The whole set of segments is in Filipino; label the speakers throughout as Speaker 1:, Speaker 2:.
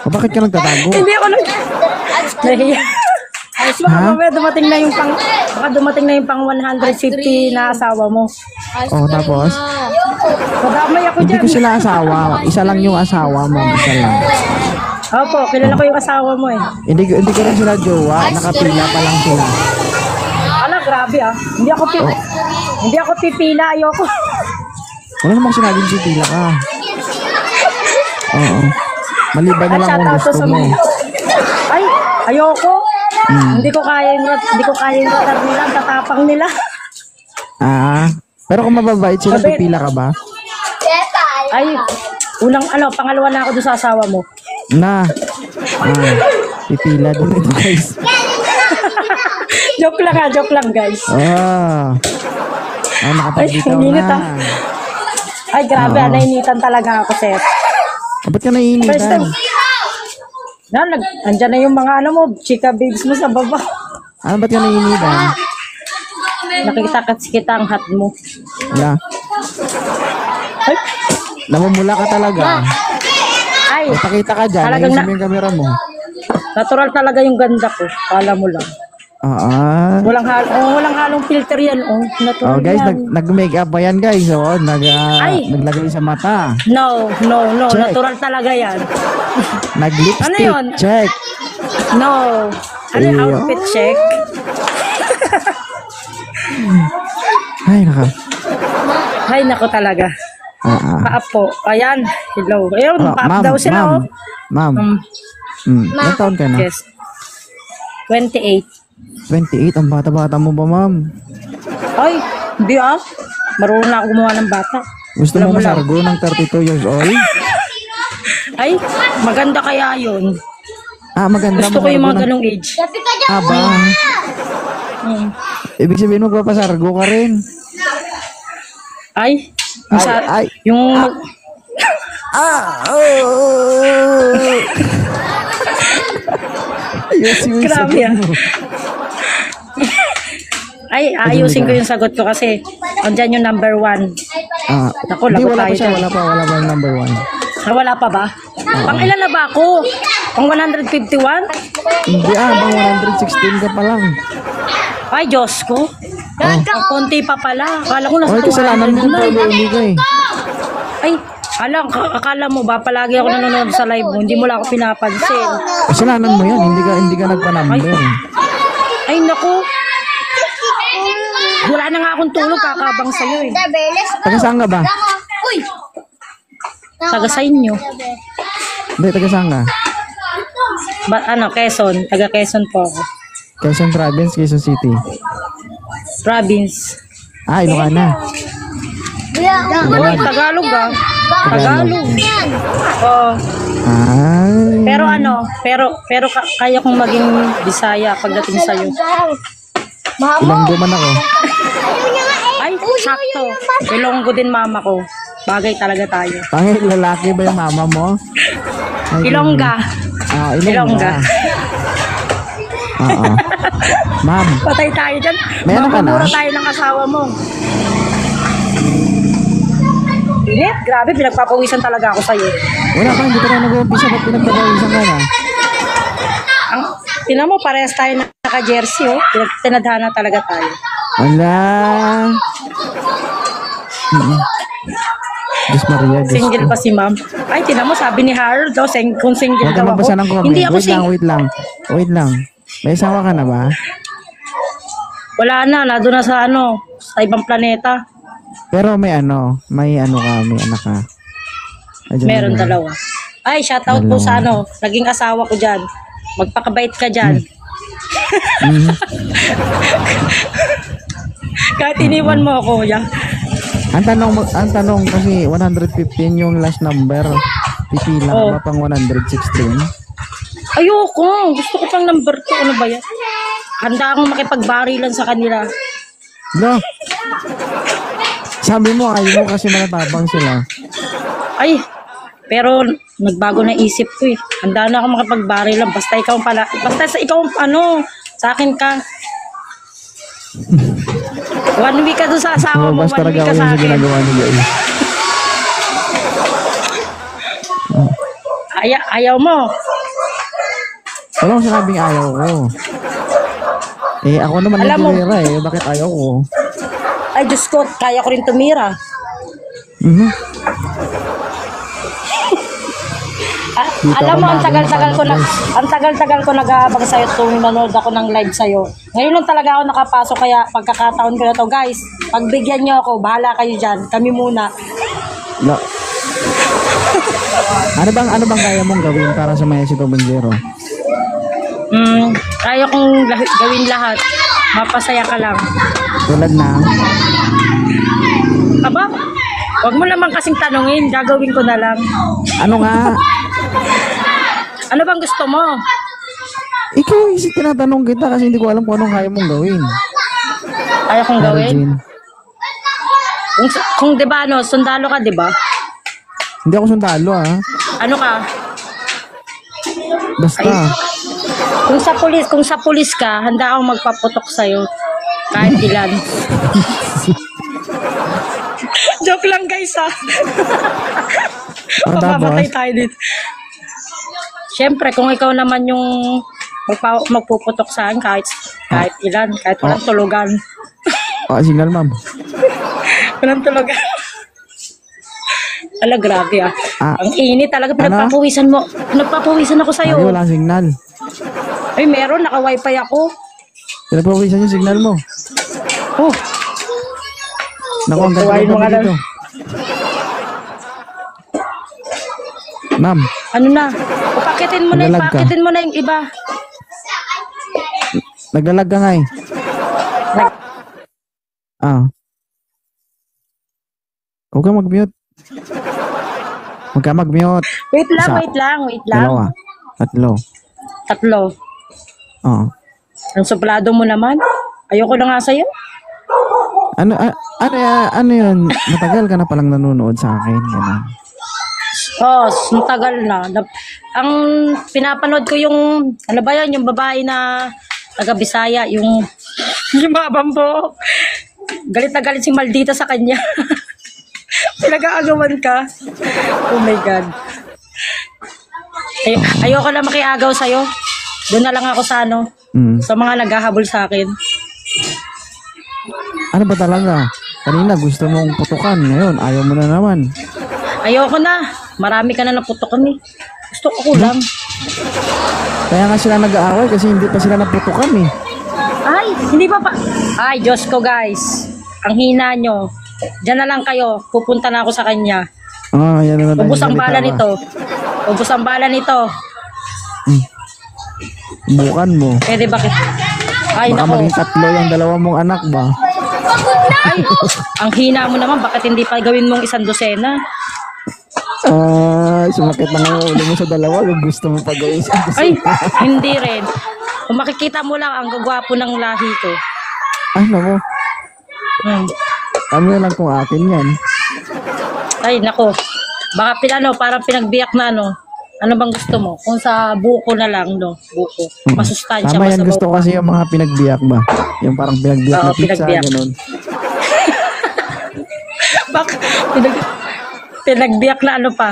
Speaker 1: Bakit ka nagtatago?
Speaker 2: Hindi ako nahiya. Baka mamaya dumating na yung pang 150 na asawa mo.
Speaker 1: Oh, tapos?
Speaker 2: Madamay ako
Speaker 1: Hindi
Speaker 2: dyan.
Speaker 1: ko sila asawa. Isa lang yung asawa, ma'am. Isa lang.
Speaker 2: Opo, kilala ko yung asawa mo eh.
Speaker 1: Hindi ko rin sila jowa. Nakapila pa lang sila.
Speaker 2: Ala, grabe ah. Hindi ako pipila, ayoko.
Speaker 1: Wala namang sinabing pipila ka. Oo. Maliban na lang kung gusto mo.
Speaker 2: Ay, ayoko. Hindi ko kaya yung rotar nila, tatapang nila.
Speaker 1: Pero kung mababait sila, pipila ka ba?
Speaker 2: Ay, pangalawa na ako doon sa asawa mo.
Speaker 1: Pipila din ito, guys.
Speaker 2: Joke lang guys.
Speaker 1: Nakapagditaw
Speaker 2: Ay,
Speaker 1: na.
Speaker 2: Ay, grabe, nainitan talaga ako, sir.
Speaker 1: Ba't ka naiinitan?
Speaker 2: Andyan na yung mga chika babes mo sa baba.
Speaker 1: Ba't ka naiinitan?
Speaker 2: Nakikita kita ang hat mo.
Speaker 1: Wala.
Speaker 2: Ay,
Speaker 1: namumula ka talaga.
Speaker 2: ay,
Speaker 1: Pakita ka dyan.
Speaker 2: Talagang
Speaker 1: Ayusin mo yung camera mo.
Speaker 2: natural talaga yung ganda ko. Kala mo lang. Walang halong filter yan. Natural
Speaker 1: guys,
Speaker 2: yan.
Speaker 1: nag-makeup pa yan, guys. Naglagay sa mata.
Speaker 2: No.
Speaker 1: Check.
Speaker 2: Natural talaga yan.
Speaker 1: Nag-lipstick.
Speaker 2: Ano yun?
Speaker 1: Check.
Speaker 2: No. Ano yung outfit check? Ay, nako talaga. Paapo. Ayan. Hello. Ayun, paap daw sila.
Speaker 1: Ma'am. Ilang taon ka na?
Speaker 2: Yes. 28.
Speaker 1: 28. Ang bata-bata mo ba, ma'am?
Speaker 2: Ay, hindi marunong na ako gumawa ng bata.
Speaker 1: Gusto mo masargo ng 32 years old?
Speaker 2: Ay, maganda kaya yun.
Speaker 1: Maganda.
Speaker 2: Gusto ko yung mga ganong age.
Speaker 1: Ba? Ibig sabihin magpapasargo ka rin.
Speaker 2: Ay. Grabe yan. Ay, ayusin ko yung sagot ko kasi andyan yung number 1. Ako, lagot tayo dyan.
Speaker 1: Wala pa yung number 1.
Speaker 2: Wala pa ba? Pang ilan na ba ako? Pang 151?
Speaker 1: Hindi pang 116 ka pa lang.
Speaker 2: Ay, Diyos ko. Ang konti pa pala. Akala ko nasa 200
Speaker 1: kasalanan mo
Speaker 2: na.
Speaker 1: Hindi ka eh.
Speaker 2: Ay, akala mo ba palagi ako nanonood sa live mo, hindi mo lang ako pinapansin.
Speaker 1: Kasalanan mo yan, hindi ka nagpa-number.
Speaker 2: Ay, naku. Wala na nga akong tulog, kakabang sa'yo eh.
Speaker 1: Taga saan ka ba?
Speaker 2: Taga sa inyo.
Speaker 1: Hindi, taga saan ka?
Speaker 2: Quezon. Taga Quezon po ako.
Speaker 1: Quezon Province, Quezon City.
Speaker 2: Province.
Speaker 1: Ilocana.
Speaker 2: Uy, Tagalog Tagalog. Pero kaya kong maging Bisaya pagdating sa'yo.
Speaker 1: Ilonggo man ako.
Speaker 2: Ay, sakto. Ilonggo din mama ko. Bagay talaga tayo.
Speaker 1: Lalaki ba yung mama mo?
Speaker 2: Ilongga. Ilongga.
Speaker 1: Ma'am.
Speaker 2: Patay tayo dyan.
Speaker 1: May ano ka na?
Speaker 2: Mamamura tayo ng asawa mo. Init, grabe, pinagpapawisan talaga ako sa'yo.
Speaker 1: Wala pa, hindi ka na nag-umpisa. Ba't pinagpapawisan ka na?
Speaker 2: Tinan mo, parehas tayo naka-jersey, tinadhana talaga tayo.
Speaker 1: Wala. Diyos Maria, Diyos
Speaker 2: Single
Speaker 1: ko.
Speaker 2: pa si ma'am. Ay, tinan mo, sabi ni Harold, kung single
Speaker 1: Huwag ka
Speaker 2: daw
Speaker 1: magbasa ng
Speaker 2: ako.
Speaker 1: comment.
Speaker 2: Hindi ako
Speaker 1: Wait lang. May asawa ka na ba?
Speaker 2: Wala na, nado na sa ibang planeta.
Speaker 1: Pero may anak ka.
Speaker 2: Meron dalawa. Ay, shoutout po sa naging asawa ko dyan. Magpakabait ka dyan. Kahit iniwan mo ako, ya.
Speaker 1: Ang tanong kasi 115 yung last number. Pipila ka ba pang 116?
Speaker 2: Ayoko. Gusto ko pang number 2. Ano ba yan? Handa akong makipagbarilan sa kanila.
Speaker 1: No. Sabi mo, ayaw mo kasi manatabang sila.
Speaker 2: Ay, pero nagbago na isip ko eh. Handa na akong makipagbarilan. Basta ikaw sa akin ka. 1 week ka doon sa asawa mo, 1 week ka sa akin. Ayaw mo.
Speaker 1: Wala akong sinabing ayaw ko. Eh, ako naman
Speaker 2: Alam mo-
Speaker 1: nagtitira eh. Bakit ayaw ko?
Speaker 2: Ay, Diyos ko, kaya ko rin tumira.
Speaker 1: Mhm. Dito
Speaker 2: Alam
Speaker 1: ako
Speaker 2: mo, ang
Speaker 1: magaling
Speaker 2: tagal-tagal ko
Speaker 1: makahanap,
Speaker 2: ang tagal-tagal ko nag-aabang sa'yo tuwing nanonood ako ng live sa'yo. Ngayon lang talaga ako nakapasok, kaya pagkakataon ko na to, guys. Pagbigyan niyo ako, bahala kayo dyan. Kami muna.
Speaker 1: No. ano bang kaya mong gawin para sa Maya si Tobongero?
Speaker 2: Kaya kong gawin lahat. Mapasaya ka lang.
Speaker 1: Tulad ng
Speaker 2: Aba, wag mo naman kasing tanungin. Gagawin ko na lang.
Speaker 1: ano nga?
Speaker 2: Ano bang gusto mo?
Speaker 1: Ikaw yung tinatanong kita kasi hindi ko alam kung anong kaya mong gawin.
Speaker 2: Kaya kong gawin?
Speaker 1: Arjun.
Speaker 2: Kung di ba, ano, sundalo ka, di ba?
Speaker 1: Hindi ako sundalo
Speaker 2: Ano ka?
Speaker 1: Basta.
Speaker 2: Kung sa pulis ka, handa akong magpaputok sa'yo. Kahit ilan. Joke lang, guys, ha? Mamamatay tayo dito. Siyempre, kung ikaw naman yung magpuputok sa akin, kahit ilan, kahit walang tulugan.
Speaker 1: Signal, ma'am.
Speaker 2: Walang tulugan. Ala, grabe ah. Ang init talaga, pinagpapawisan mo. Pinagpapawisan ako sa'yo.
Speaker 1: Ay, wala signal.
Speaker 2: Ay, meron, naka-wifi ako.
Speaker 1: Pinagpapawisan yung signal mo.
Speaker 2: Oh,
Speaker 1: Naku, ang ganda mo dito. Ma'am,
Speaker 2: ano na? Pakitin mo
Speaker 1: Naglalag ka.
Speaker 2: pakitin mo na yung iba.
Speaker 1: naglalag ka nga eh. Huwag ka mag-mute. Huwag ka mag-mute.
Speaker 2: Wait lang.
Speaker 1: Dalawa.
Speaker 2: Tatlo. Ang suplado mo naman. Ayoko na nga sa'yo.
Speaker 1: Ano yun? Matagal ka na palang nanonood sa akin. Ganun.
Speaker 2: Matagal na. Ang pinapanood ko yung, ano ba yan, yung babae na taga Bisaya, yung mabambo. Galit na galit si Maldita sa kanya. Pinag-aagawan ka. Oh my God. Ayoko na makiagaw sa'yo. Doon na lang ako sa sa mga naghahabol sa akin.
Speaker 1: Ano ba talaga? Kanina gusto mong putukan. Ngayon, ayaw mo na naman.
Speaker 2: Ayoko na. Marami ka na naputokan eh. Gusto ko lang.
Speaker 1: Kaya nga sila nag-aaway kasi hindi pa sila naputukan eh.
Speaker 2: Ay, hindi pa pa. Ay, Diyos ko guys. Ang hina nyo. Diyan na lang kayo. Pupunta na ako sa kanya.
Speaker 1: Yan na
Speaker 2: Ubus ang bala nito. Ubus ang bala nito.
Speaker 1: Bukan mo.
Speaker 2: Pwede bakit? Ay,
Speaker 1: Baka
Speaker 2: nako.
Speaker 1: maging tatlo yung dalawa mong anak ba?
Speaker 2: Ay, ang hina mo naman. Bakit hindi pa gawin mong 1 dosena?
Speaker 1: Sumakit na nga yung ulo mo sa dalawa. Yung gusto mo pa gawin siya.
Speaker 2: Ay, hindi rin. Kung makikita mo lang ang gagwapo ng lahi ko.
Speaker 1: Nako. Ano lang kung akin yan.
Speaker 2: Ay, nako. Baka parang pinagbiyak na Ano bang gusto mo? Kung sa buko na lang, buko. Masustansya,
Speaker 1: Tama yan,
Speaker 2: masabaw
Speaker 1: gusto ko
Speaker 2: pa.
Speaker 1: kasi yung mga pinagbiyak ba? Yung parang pinagbiyak na pizza,
Speaker 2: pinagbiyak.
Speaker 1: ganun.
Speaker 2: Pinagbiyak na ano pa?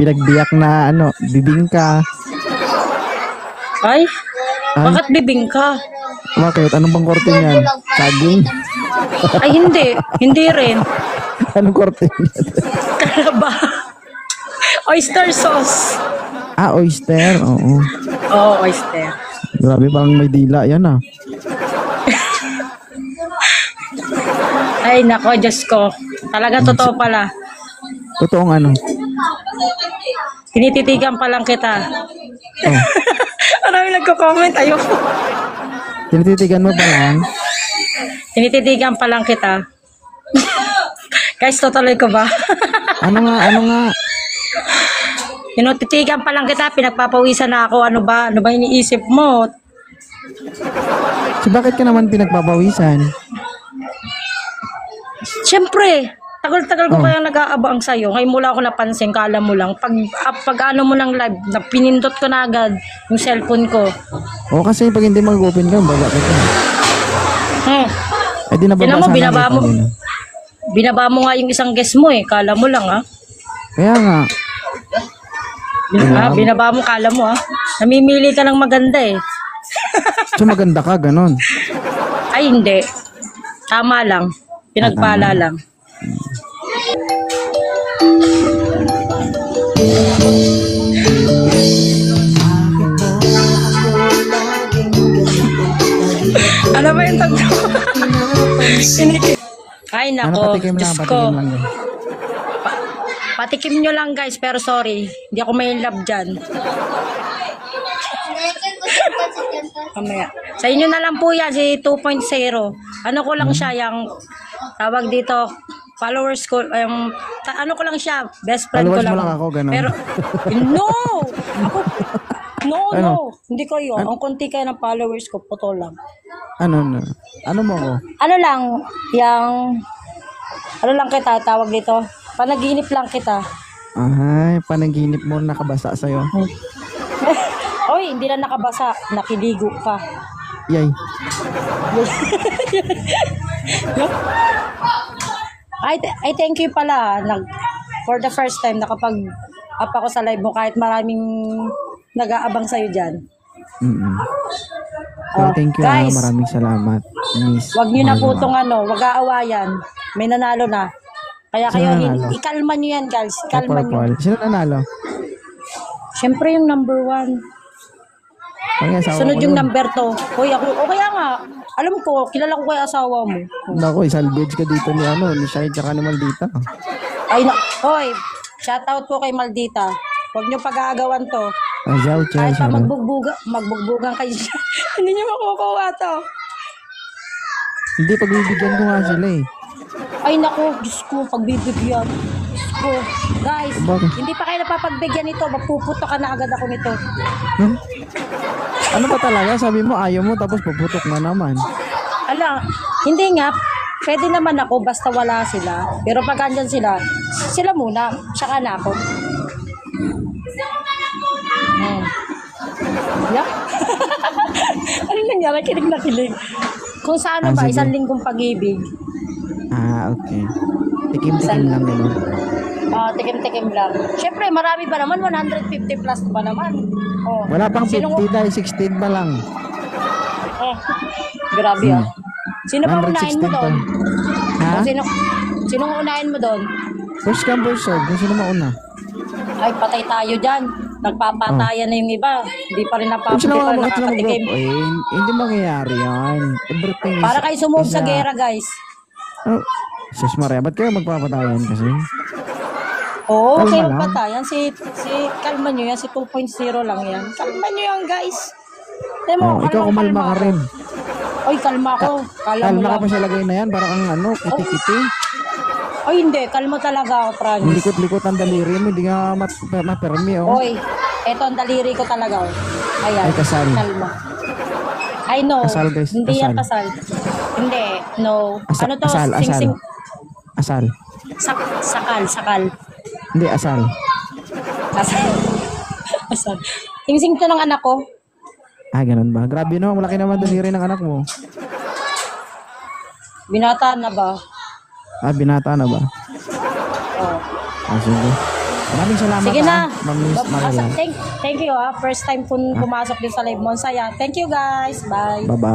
Speaker 1: Pinagbiyak na bibingka.
Speaker 2: Ay, bakit bibingka?
Speaker 1: Bakit? Anong bang korte niyan? Saging?
Speaker 2: Ay, hindi. Hindi rin.
Speaker 1: Anong korte niyan?
Speaker 2: Karaba. Oyster sauce.
Speaker 1: Oyster? Oo.
Speaker 2: Oo, oyster.
Speaker 1: Grabe, parang may dila yan
Speaker 2: Ay, nako, Diyos ko. Talaga totoo pala.
Speaker 1: Totoong ano?
Speaker 2: Tinititigan pa lang kita. Marami nagko-comment. Ayoko.
Speaker 1: Tinititigan mo pa lang?
Speaker 2: Tinititigan pa lang kita. Guys, tutuloy ko ba?
Speaker 1: Ano nga?
Speaker 2: Tinititigan pa lang kita. Pinagpapawisan na ako. Ano ba iniisip mo?
Speaker 1: Bakit ka naman pinagpapawisan?
Speaker 2: Siyempre, tagal-tagal ko kaya nag-aabang sa'yo. Ngayon mula ako napansin, kala mo lang. Pag ano mo ng live, pinindot ko na agad yung cellphone ko.
Speaker 1: Kasi pag hindi mag-open ka, baga ka. Di nababasa
Speaker 2: Binaba mo nga yung isang guest mo kala mo lang
Speaker 1: Kaya nga.
Speaker 2: Binaba mo, kala mo namimili ka ng maganda eh.
Speaker 1: So maganda ka, ganon.
Speaker 2: Ay, hindi. Tama lang. Pinagpala lang. Ano ba yung tagpo? Ay, nako.
Speaker 1: Patikim lang,
Speaker 2: Diyos
Speaker 1: patikim
Speaker 2: ko.
Speaker 1: lang yun.
Speaker 2: Patikim nyo lang guys, pero sorry. Hindi ako may love dyan. Mamaya. Sa inyo na lang po yan, si 2.0. Ano ko lang siya, yung tawag dito, followers ko, ano ko lang siya, best friend
Speaker 1: Followers
Speaker 2: ko lang.
Speaker 1: mo lang ako, ganun.
Speaker 2: Pero, no! Ako, no.
Speaker 1: Ano?
Speaker 2: Hindi kayo. Ang konti kayo ng followers ko, putol lang.
Speaker 1: Ano mo ko?
Speaker 2: Ano lang, ano lang kita, tawag dito, panaginip lang kita.
Speaker 1: Ay, panaginip mo nakabasa sa'yo.
Speaker 2: Oy, hindi na nakabasa, nakiligo ka.
Speaker 1: Yay.
Speaker 2: I thank you pala, for the first time, nakapag-up ako sa live mo kahit maraming nag-aabang sa'yo dyan.
Speaker 1: So, thank you,
Speaker 2: guys,
Speaker 1: maraming salamat. Miss.
Speaker 2: wag nyo na po itong wag aawayan. May nanalo na. Kaya
Speaker 1: Sino
Speaker 2: kayo,
Speaker 1: nanalo?
Speaker 2: ikalma nyo yan guys. Ikalma nyo.
Speaker 1: Purple. Sino nanalo?
Speaker 2: Siyempre yung number 1.
Speaker 1: Ay, asawa
Speaker 2: Sunod
Speaker 1: ko
Speaker 2: yung
Speaker 1: yun.
Speaker 2: number 2. Hoy, ako, o kaya nga, alam ko, kilala ko kaya asawa mo.
Speaker 1: Naku, salvage ka dito ni Shai tsaka ni Maldita.
Speaker 2: Ay, hoy, shoutout po kay Maldita. Huwag nyo pag-aagawan to.
Speaker 1: Azaw,
Speaker 2: Kahit pa
Speaker 1: Chelsea.
Speaker 2: magbugbugan kayo siya. Hindi nyo makukuha to.
Speaker 1: Hindi, pagbibigyan ko nga sila eh.
Speaker 2: Ay, naku, Diyos ko, pagbibigyan. Diyos ko. Guys,
Speaker 1: Bakit?
Speaker 2: hindi pa kayo napapagbigyan nito. Mapuputo ka na agad ako nito.
Speaker 1: Hmm? Ano ba talaga? Sabi mo ayaw mo tapos puputok na naman.
Speaker 2: Ala, hindi nga. Pwede naman ako basta wala sila. Pero pag andyan sila, sila muna. Tsaka na ako. Yeah. Ano nangyari? Kilig na kilig. Kung sa ano ba,
Speaker 1: Sige.
Speaker 2: isang linggong pag-ibig.
Speaker 1: Okay. Tikim-tikim lang gano'n.
Speaker 2: Tikim-tikim lang. Siyempre, marami ba naman? 150 plus ba naman? Oh.
Speaker 1: Wala pang 50
Speaker 2: Sinong-
Speaker 1: dahil 16 pa lang.
Speaker 2: Grabe Sino pa unahin mo
Speaker 1: 116 pa.
Speaker 2: doon?
Speaker 1: Ha?
Speaker 2: Sinong unahin mo doon?
Speaker 1: First come, first serve. Kung sino mauna?
Speaker 2: Ay, patay tayo dyan. Nagpapatayan na yung iba. Hindi pa rin
Speaker 1: Kung sila
Speaker 2: napapatikim.
Speaker 1: bakit sila mag-group?
Speaker 2: Nakakatikim.
Speaker 1: Hindi mangyayari yan. Everything is...
Speaker 2: Para kayo sumove sa
Speaker 1: is a-
Speaker 2: gera, guys.
Speaker 1: Oh, Sus Maria, ba't kayo magpapatayan kasi?
Speaker 2: Oo,
Speaker 1: Kalma
Speaker 2: kayo
Speaker 1: lang.
Speaker 2: patayan. Kalma nyo yan. Si 2.0 lang yan. Kalma nyo yan, guys. Temo,
Speaker 1: Ikaw kumalma ka rin.
Speaker 2: Oy, kalma ko. Kala mo
Speaker 1: Kalma ka
Speaker 2: lang.
Speaker 1: pa sa lagay na yan. Parang ang kiti-kiti.
Speaker 2: Oy, hindi. Kalma talaga ako, Franz.
Speaker 1: Likot-likot ang daliri mo. Hindi nga mapermi, oh.
Speaker 2: Oy, eto ang daliri ko talaga. Oh. Ayan.
Speaker 1: Ay, kasal.
Speaker 2: Kalma. I know.
Speaker 1: Kasal, guys.
Speaker 2: Hindi yan
Speaker 1: Kasal.
Speaker 2: kasal. Hindi. No. Ano to?
Speaker 1: Asal.
Speaker 2: Sing-sing.
Speaker 1: Asal.
Speaker 2: Sakal.
Speaker 1: Hindi, asal.
Speaker 2: Asal. Sing-sing to ng anak ko.
Speaker 1: Ah, ganun ba? Grabe no, malaki naman daliri ng anak mo.
Speaker 2: Binata na ba?
Speaker 1: Ah, binata na ba?
Speaker 2: Oh.
Speaker 1: Ah, sige. Maraming salamat.
Speaker 2: Sige na.
Speaker 1: Ma'am Miss Marilan.
Speaker 2: Thank you First time pumasok din sa live mo. Ang saya. Thank you guys. Bye.
Speaker 1: Bye-bye.